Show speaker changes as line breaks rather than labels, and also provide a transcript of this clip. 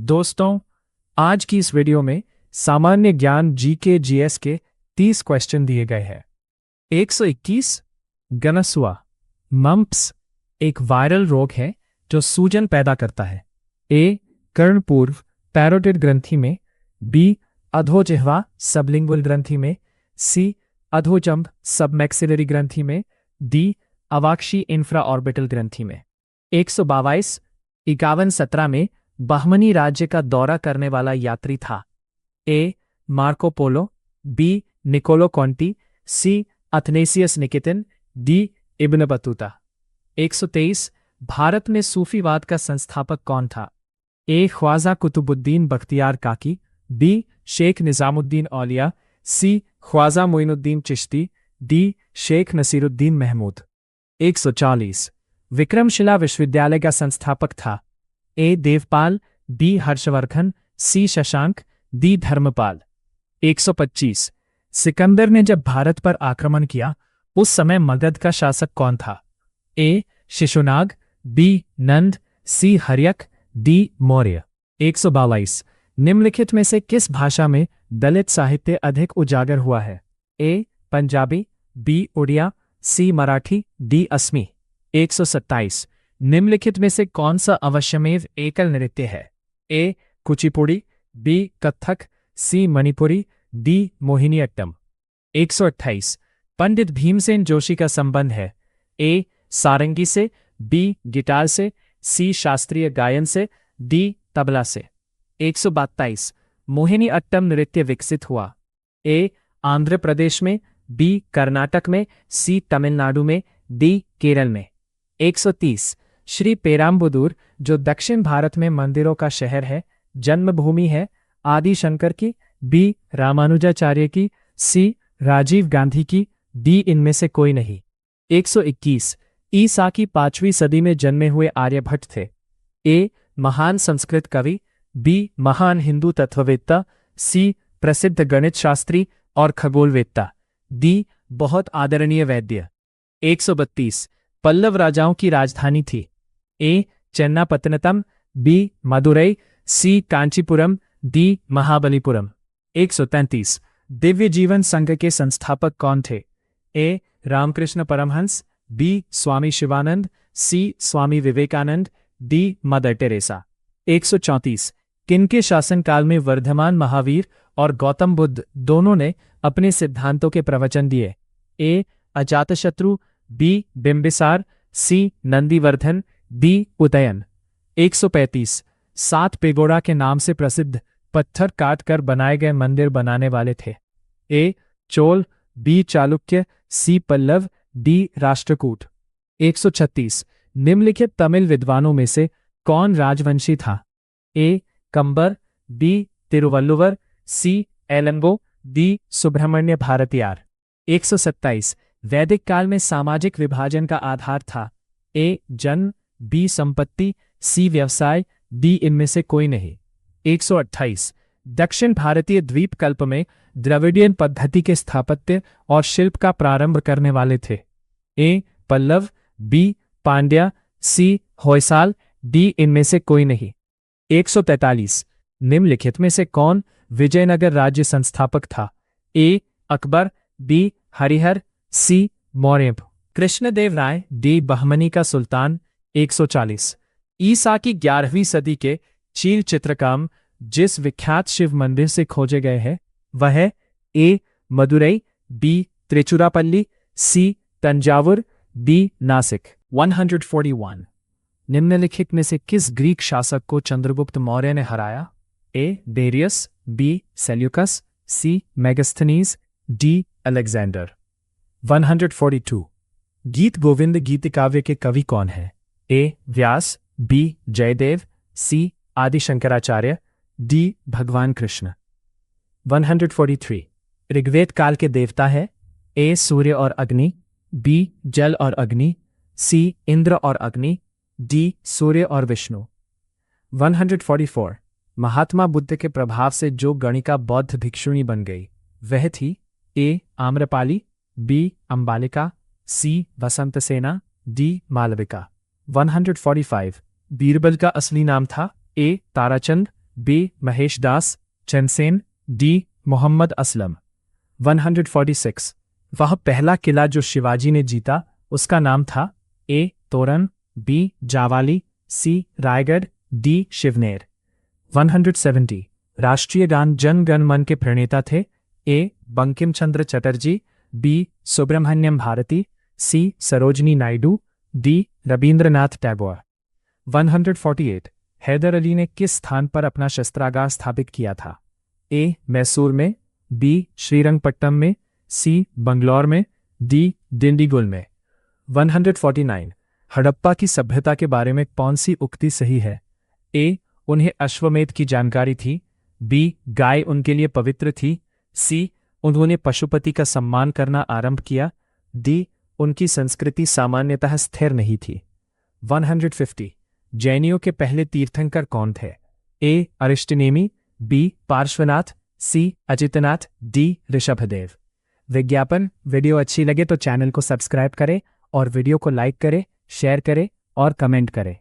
दोस्तों, आज की इस वीडियो में सामान्य ज्ञान जीके जीएस के 30 क्वेश्चन दिए गए हैं। 121 गनसुआ मम्प्स एक वायरल रोग है जो सूजन पैदा करता है। ए कर्णपूर्व पैरोटिड ग्रंथि में, बी अधोजिह्वा सबलिंगुअल ग्रंथि में, सी अधोजंब सबमैक्सिलरी ग्रंथि में, डी अवाक्षी इंफ्राऑर्बिटल ग्रंथि में। 122 5117 में बहमनी राज्य का दौरा करने वाला यात्री था। A Marco Polo, B Niccolo Conti, C Athanasius Nikitin, D Ibn Battuta. 123 Bharat में सूफीवाद का संस्थापक कौन था? ए ख्वाजा कुतुबुद्दीन बख्तियार काकी, बी शेख निजामुद्दीन औलिया, सी ख्वाजा मोइनुद्दीन चिश्ती, डी शेख नसीरुद्दीन महमूद। 140 विक्रमशिला विश्वविद्यालय का संस्थापक था। ए देवपाल, बी हर्षवर्धन, सी शशांक, डी धर्मपाल। 125 सिकंदर ने जब भारत पर आक्रमण किया उस समय मगध का शासक कौन था? ए शिशुनाग, बी नंद, सी हर्यक, डी मौर्य। 122 निम्नलिखित में से किस भाषा में दलित साहित्य अधिक उजागर हुआ है? ए पंजाबी, बी उड़िया, सी मराठी, डी असमी। 127 निम्नलिखित में से कौन सा अवश्यमेव एकल नृत्य है? ए कुचिपुड़ी, बी कत्थक, सी मणिपुरी, डी मोहिनीअट्टम। 128 पंडित भीमसेन जोशी का संबंध है। ए सारंगी से, बी गिटार से, सी शास्त्रीय गायन से, डी तबला से। 122 मोहिनीअट्टम नृत्य विकसित हुआ। ए आंध्र प्रदेश में, बी कर्नाटक में, सी तमिलनाडु में, डी केरल में। 130 श्री पेराम्बुदूर जो दक्षिण भारत में मंदिरों का शहर है, जन्मभूमि है आदि शंकर की, बी रामानुजाचार्य की, सी राजीव गांधी की, डी इनमें से कोई नहीं। 121 ईसा की 5वीं सदी में जन्मे हुए आर्यभट्ट थे। ए महान संस्कृत कवि, बी महान हिंदू तत्ववेत्ता, सी प्रसिद्ध गणित शास्त्री और खगोलवेत्ता, डी बहुत आदरणीय वैद्य। 132 पल्लव राजाओं की राजधानी थी। ए चेन्नापत्तनम, बी मदुरई, सी कांचीपुरम, डी महाबलीपुरम। 133 दिव्य जीवन संघ के संस्थापक कौन थे? ए रामकृष्ण परमहंस, बी स्वामी शिवानंद, सी Swami Vivekananda, D mother Teresa. 134 किनके शासनकाल में वर्धमान महावीर और गौतम बुद्ध दोनों ने अपने सिद्धांतों के प्रवचन दिए? ए अजातशत्रु, बी बिंबिसार, सी नंदीवर्धन, डी उदयन। 135 7 पेगोड़ा के नाम से प्रसिद्ध पत्थर काट कर बनाए गए मंदिर बनाने वाले थे। ए चोल, बी चालुक्य, सी पल्लव, डी राष्ट्रकूट। 136 निम्नलिखित तमिल विद्वानों में से कौन राजवंशी था? ए कंबर, बी तिरुवल्लुवर, सी एलंगो, डी सुब्रह्मण्य भारतीयार। 127 वैदिक काल में सामाजिक विभाजन का आधार था। ए जन्म, बी संपत्ति, सी व्यवसाय, डी इनमें से कोई नहीं। 128 दक्षिण भारतीय द्वीपकल्प में द्रविडियन पद्धति के स्थापत्य और शिल्प का प्रारंभ करने वाले थे। ए पल्लव, बी पांड्या, सी होयसाल, डी इनमें से कोई नहीं। 143 निम्नलिखित में से कौन विजयनगर राज्य संस्थापक था? ए अकबर, बी हरिहर, सी मौर्य। कृष्णदेव राय, डी बहमनी का सुल्तान। 140 ईसा की 11वीं सदी के चील चित्रकाम जिस विख्यात शिव मंदिर से खोजे गए हैं वह है? ए मदुरई, बी त्रिचुरापल्ली, सी तंजावुर, डी नासिक। 141 निम्नलिखित में से किस ग्रीक शासक को चंद्रगुप्त मौर्य ने हराया? ए डेरियस, बी सेल्यूकस, सी मेगास्थनीज, डी अलेक्जेंडर। 142 गीत गोविंद गीत काव्य के कवि कौन है? ए व्यास, बी जयदेव, सी आदि शंकराचार्य, डी भगवान कृष्ण। 143 ऋग्वेद काल के देवता है? ए सूर्य और अग्नि, बी जल और अग्नि, सी इंद्र और अग्नि, डी सूर्य और विष्णु। 144 महात्मा बुद्ध के प्रभाव से जो गणिका बौद्ध भिक्षुणी बन गई वह थी? ए आम्रपाली, बी अंबालिका, सी वसंतसेना, डी मालविका। 145 बीरबल का असली नाम था? ए ताराचंद, बी महेश दास चंदसेन, डी मोहम्मद असलम। 146 वह पहला किला जो शिवाजी ने जीता उसका नाम था ए तोरन, बी जावाली, सी रायगढ़, डी शिवनेर। 170 राष्ट्रीय गान जन गण मन के प्रणेता थे ए बंकिम चंद्र चटर्जी, बी सुब्रमण्यम भारती, सी सरोजनी नायडू, डी रबींद्रनाथ टैगोर। 148 हैदर अली ने किस स्थान पर अपना शस्त्रागार स्थापित किया था? ए मैसूर में, बी श्रीरंगपट्टम में, सी बंगलौर में, डी डिंडीगुल में। 149 हड़प्पा की सभ्यता के बारे में कौन सी उक्ति सही है? ए उन्हें अश्वमेध की जानकारी थी, बी गाय उनके लिए पवित्र थी, सी उन्होंने पशुपति का सम्मान करना आरंभ किया, डी उनकी संस्कृति सामान्यतः स्थिर नहीं थी। 150 जैनियों के पहले तीर्थंकर कौन थे? ए अरिष्टनेमी, बी पार्श्वनाथ, सी अजितनाथ, डी ऋषभदेव। विज्ञापन वीडियो अच्छी लगे तो चैनल को सब्सक्राइब करें और वीडियो को लाइक करें, शेयर करें और कमेंट करें।